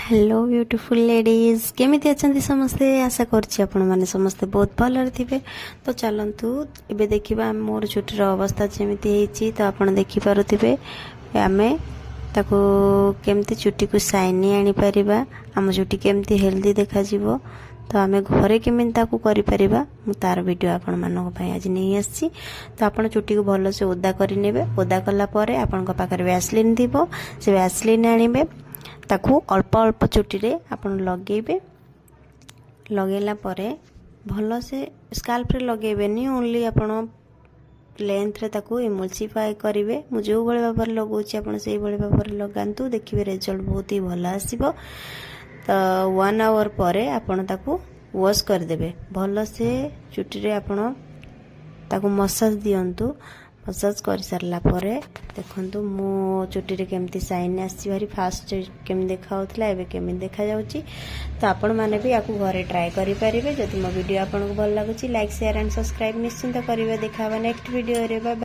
Hello beautiful ladies केमिति अछंती समस्ते आशा करछि आपण माने समस्ते बहुत भल थिबे। तो चलंतु एबे देखिबा मोर चुटीर अवस्था जेमिति हेछि। तो आपण देखि पारुथिबे आमे ताको केमति चुटी को शाइनी आनी परिबा, आम चुटी केमति हेल्दी देखा जिवो। तो आमे घरे केमिति ताको करि परिबा मु तार वीडियो आपण मानक पई आज नै आछि। तो आपण चुटी को भलो से ओदा करि नेबे। ओदा कला परे आपण को पाकर वैसलिन दिबो, से वैसलिन आनिबे ताकू अल्प अल्प चुटी रे आपण लगेबे। लगेला परे भलो से स्काल्प रे लगेबेनी, ओनली आपण लेंथ रे ताकू इमल्सिफाई करिवे। मु जो बळे बाबर लगौछि आपण सेही बळे बाबर लगांतु, देखिबे रिजल्ट बहुत ही भलो आसीबो। तो 1 आवर परे आपण ताकू वॉश कर देबे। भलो से चुटी रे आपण ताकू मसाज दियंतु। मसाज कर सारला परे देखंतु मो चुटी रे केमती शाइन आसी भारी फास्ट केम देखा होतला एबे केम देखा जाउची। तो आपण माने भी आकु घरे ट्राई करि परिबे। जदि मो वीडियो आपन को भल लागुची लाइक शेयर एंड सब्सक्राइब निश्चिंत करिवे। देखावा नेक्स्ट वीडियो रे। बाय।